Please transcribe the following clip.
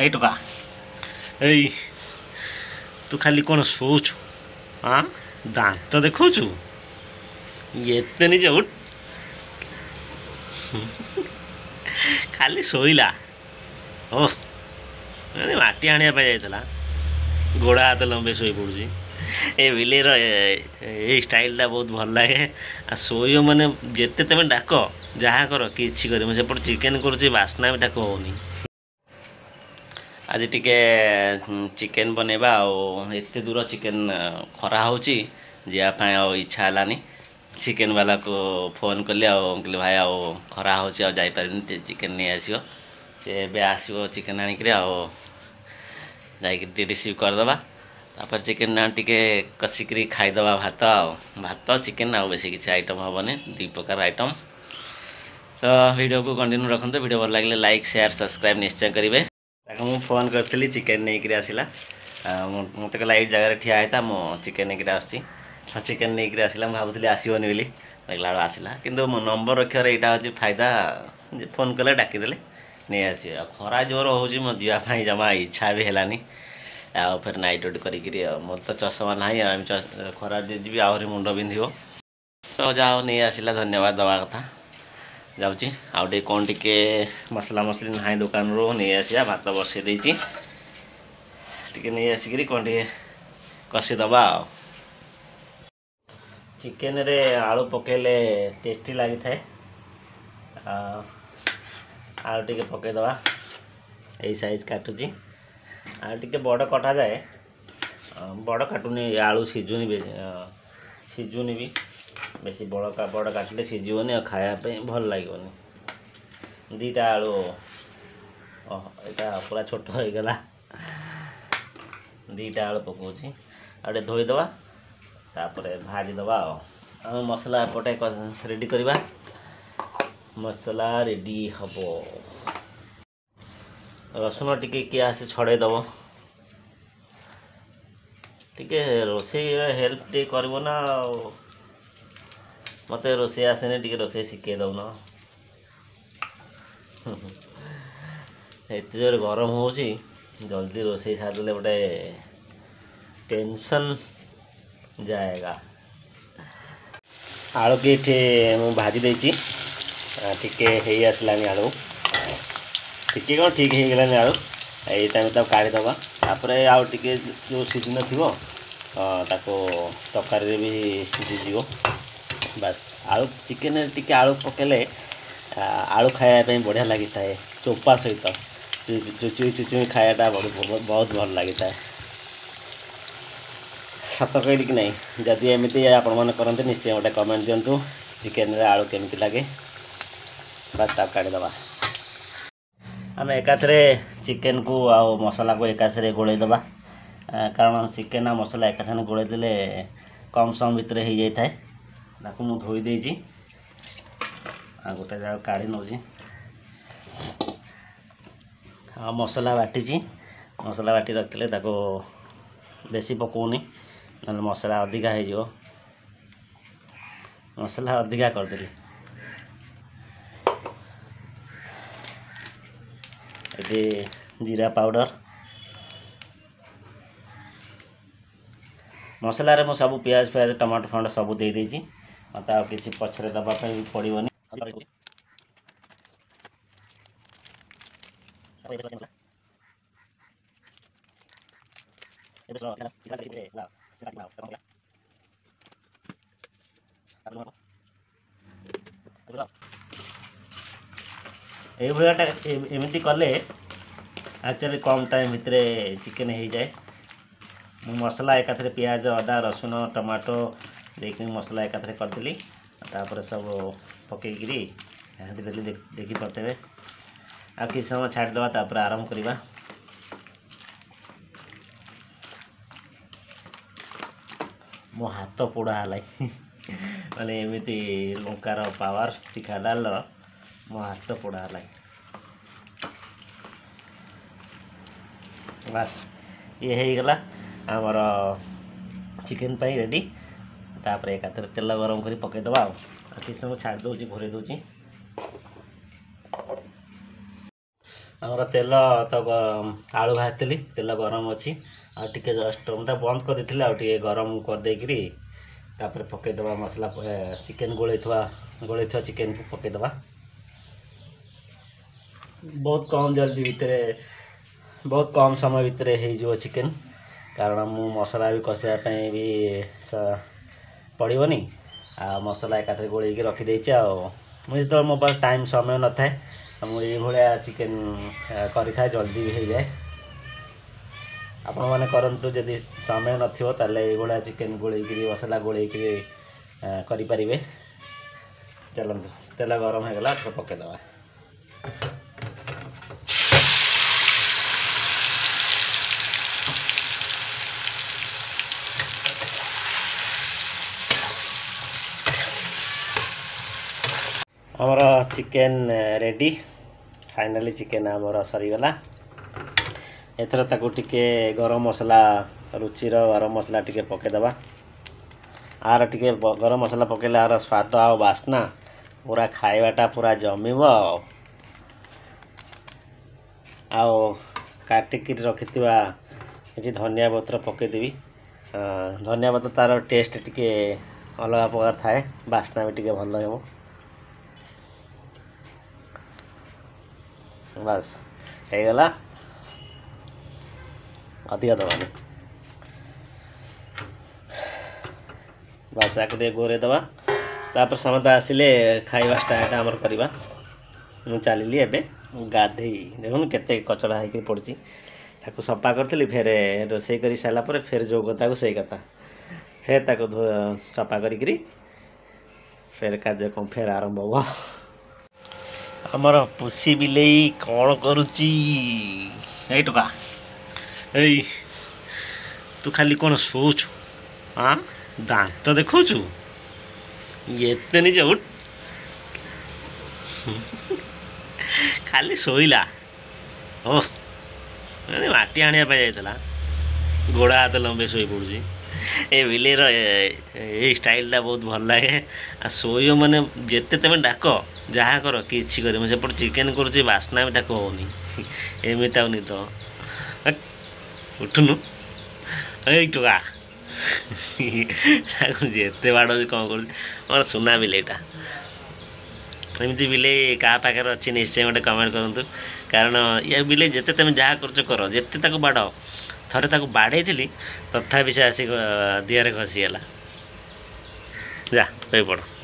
এই টুকা এই ତୁ ଖାଲି କ'ଣ ଶୋଉଛୁ? ହଁ ଦାନ୍ତ ଦେଖାଉଛୁ ଏତେ ନିଜେ ଉଠ ଖାଲି ଶୋଇଲା। ଓ ମାଟି ଆଣିବା ପାଇଁ ଯାଇଥିଲା ଗୋଡ଼ ହାତ ଲମ୍ବେଇ ଶୋଇ ପଡ଼ୁଛି। ଏ ବିଲେଇର ଏଇ ଷ୍ଟାଇଲ୍ଟା ବହୁତ ଭଲ ଲାଗେ। ଆଉ ଶୋଇବ ମାନେ ଯେତେ ତମେ ଡାକ ଯାହା କର କିଛି କରିବ। ସେପଟେ ଚିକେନ୍ କରୁଛି ବାସ୍ନା ବି ତାକୁ ହେଉନି। आज टिके चिकेन बनेबा एते दूर चिकेन खरा होची जापाई इच्छा हलानी। चिकेन वाला को फोन कली कहली भाई खरा होची जाई पारिनी चिकेन नहीं आसियो से बे आसियो चिकेन आनिक जाइक रिसीव करदबा। तापर चिकेन टिके कसिक खाईदबा भात भात चिकेन बेसी किसी आइटम हेनी दुई प्रकार आइटम। तो वीडियो को कंटिन्यू रखते। वीडियो भल लगे लाइक शेयर सब्सक्राइब निश्चय करेंगे। मुझे फोन करी चिकेन नहीं आसला मत कहला ये जगह ठिया होता मो चिकेन नहीं आसी चिकेन नहीं आसला भावुली आसोनी बोली देखला आसला कि मो नंबर रखार यहाँ हूँ फायदा फोन कले डाकीदे नहीं आस। खरा जोर हो मो जावाई जमा इच्छा भी है फिर नाइट ड्यूटी करी मोर तो चषमा ना खरा जी आहरी मुंड बिंध तो जाओ नहीं आसला धन्यवाद दवा कथा जाऊँगी आउे कौन टिके मसला मसली ना दुकान रू नहीं आसिया भात बसई देती टिके नहीं आसिक कौन टे कषिदबा। चिकेन रे आलू पकेले टेस्टी लगी थाए आलू टिके पकईदबा यही साइज काटुची आटे बड़ कटा जाए बड़ काटुनी आलू सिझुनी भी बेसी बड़ काटिले सिझिबनी खायापी भल लगे। दीटा आलू यहाँ पूरा छोट हो गला दीटा आलू पकाउची आटे धोईदबा तापर भाजीदबा मसला एपटे रेडी करवा मसला रेडी हम रसुण टिके किए आसे छड़ेदब टिके रोषे हेल्प टे कर ना मत रोषे आसेनी टिके रोषे शिखे दौन एत जोर गरम हो जल्दी रोषे सारे गोटे टेंशन जाएगा। आलू की मु भाजी देती टिके हे आसलानी आलू टिके कौन ठीक हो गलानी आलू यही टाइम तक काढ़ीदबा तापर आउ टिके जो सीझी नथिबो ताको तरकारी भी सीझीज बस आलू चिकेन टिके आलू पकेले आलू खायापी बढ़िया लगी था चोपा सहित चुचुई चुचुई खायाटा बहुत भल लगी था। सत कहली कि नहीं जदि एमती आपण मैंने करते निश्चय गोटे कमेंट दिंतु चिकेन रे आलू केमती लगे बस ताप काढ़ीदबा। आम एकाथरे चिकेन को आउ मसला को एकाथरे गोलैदबा कारण चिकेन आ मसला एका साथ गोलैदेले कम समय भितर हो जाए ताकू मु धोई देजी गोटे जगह काढ़ी नौजी मसला बाटी मसला बाटी रखिले ताको बेसी पकाउनी ना मसला अधिका हो मसला अधिका करदेली ये जीरा पाउडर मसला रे मु सब प्याज फ्याज टमाटो फंड सब दे देजी मत आ किसी पछरे दबापी भी पड़ोनी एमती कले एक्चुअली कम टाइम भितर चिकेन हो जाए। मसला एकाथरे प्याज अदा रसुण टमाटो देखिए मसला एकाथरे करदेली तापर सब पकईकरी देली देखी पारे आ कि समय छाड़ीदबा तापर आरंभ करवा। मो हाथ पोड़ा है माने एमती लंकार पावर तीखा डाल मो हाथ पोड़ा है बस ये हो गला आमर चिकेन पाई रेडी तापर एकाथरे तेल गरम कर पकईदबा कि समय छाड़ दूँ घोरे दूँ ଆମର ତେଲ ତ ଆଳୁ ଭାଜିଥିଲି, ତେଲ ଗରମ ଅଛି, ଆଉ ଟିକେ ଜଷ୍ଟ ଷ୍ଟୋଭଟା ବନ୍ଦ କରିଦେଇଥିଲି, ଆଉ ଟିକେ ଗରମ କରିଦେଇକିରି ତାପରେ ପକାଇଦେବା ମସଲା, ଚିକେନ୍ ଗୋଳେଇଥିବା ଚିକେନ୍କୁ ପକାଇଦେବା। ବହୁତ କମ୍ ସମୟ ଭିତରେ ହେଇଯିବ ଚିକେନ୍, କାରଣ ମୁଁ ମସଲା ବି କଷିବା ପାଇଁ ବି ପଡ଼ିବନି, ଆଉ ମସଲା ଏକାଥରେ ଗୋଳେଇକି ରଖିଦେଇଛି। ଆଉ ମୁଁ ଯେତେବେଳେ ମୋ ପାଖରେ ସମୟ ନଥାଏ, ମୁଁ ଏଇଭଳିଆ ଚିକେନ୍ କରିଥାଏ, ଜଲ୍ଦି ବି ହେଇଯାଏ। ଆପଣମାନେ କରନ୍ତୁ, ଯଦି ସମୟ ନଥିବ ତାହେଲେ ଏଇଭଳିଆ ଚିକେନ୍ ଗୋଳେଇକିରି ମସଲା ଗୋଳେଇକିରି କରିପାରିବେ। ଚାଲନ୍ତୁ, ତେଲ ଗରମ ହେଇଗଲା, ପକାଇଦେବା। ଆମର ଚିକେନ୍ ରେଡ଼ି, ଫାଇନାଲି ଚିକେନ୍ ଆମର ସରିଗଲା। ଏଥର ତାକୁ ଟିକେ ଗରମ ମସଲା, ରୁଚିର ଗରମ ମସଲା ଟିକେ ପକାଇଦେବା। ଆର ଟିକେ ଗରମ ମସଲା ପକାଇଲେ ଆର ସ୍ୱାଦ ଆଉ ବାସ୍ନା ପୁରା ଖାଇବାଟା ପୁରା ଜମିବ। ଆଉ କାଟିକିରି ରଖିଥିବା କିଛି ଧନିଆ ପତ୍ର ପକାଇଦେବି। ଧନିଆ ପତ୍ର ତା'ର ଟେଷ୍ଟ ଟିକେ ଅଲଗା ପ୍ରକାର ଥାଏ, ବାସ୍ନା ବି ଟିକେ ଭଲ ହେବ। ବାସ୍ ହେଇଗଲା, ଅଧିକ ଦେବାନି। ବାସ୍ ଆକୁ ଟିକେ ଘୋରେଇ ଦେବା, ତାପରେ ସମସ୍ତେ ଆସିଲେ ଖାଇବା ଷ୍ଟାର୍ଟ ଆମର କରିବା। ମୁଁ ଚାଲିଲି ଏବେ ଗାଧେଇ, ଦେଖୁନୁ କେତେ କଚଡ଼ା ହେଇକି ପଡ଼ିଛି, ତାକୁ ସଫା କରିଥିଲି, ଫେରେ ରୋଷେଇ କରି ସାରିଲା ପରେ ଫେରେ ଯେଉଁ କଥାକୁ ସେଇ କଥା, ଫେରେ ତାକୁ ସଫା କରିକିରି ଫେରେ କାର୍ଯ୍ୟକ୍ରମ ଫେରେ ଆରମ୍ଭ ହେବ। ଆମର ପୁଷି ବିଲେଇ କ'ଣ କରୁଛି? ଏଇ ଟୋକା, ଏଇ ତୁ ଖାଲି କ'ଣ ଶୋଉଛୁ? ଦାନ୍ତ ଦେଖାଉଛୁ ଏତେ ନିଜେ? ଖାଲି ଶୋଇଲା। ମାଟି ଆଣିବା ପାଇଁ ଯାଇଥିଲା, ଗୋଡ଼ ହାତ ଲମ୍ବେଇ ଶୋଇ ପଡ଼ୁଛି। ଏ ବିଲେଇର ଏଇ ଷ୍ଟାଇଲ୍ଟା ବହୁତ ଭଲ ଲାଗେ। ଆଉ ଶୋଇବ ମାନେ ଯେତେ ତୁମେ ଡାକ, ଯାହା କର, କିଛି କରିବ। ସେପଟେ ଚିକେନ୍ କରୁଛି, ବାସ୍ନା ବି ତାକୁ ହେଉନି, ଏମିତି ଆଉ ନିଦ। ଉଠୁନୁ, ଏଇ ଟୋକା ତାକୁ ଯେତେ ବାଡ଼ଉଛି କ'ଣ କରୁଛି। ମୋର ସୁନା ବିଲେଇଟା। ଏମିତି ବିଲେଇ କାହା ପାଖରେ ଅଛି ନିଶ୍ଚୟ ଗୋଟେ କମେଣ୍ଟ କରନ୍ତୁ, କାରଣ ଏ ବିଲେଇ ଯେତେ ତୁମେ ଯାହା କରୁଛ କର, ଯେତେ ତାକୁ ବାଡ଼। ଥରେ ତାକୁ ବାଡ଼େଇଥିଲି, ତଥାପି ସେ ଆସିକି ଦିହରେ ଘଷିଗଲା। ଯା ଶୋଇପଡ଼।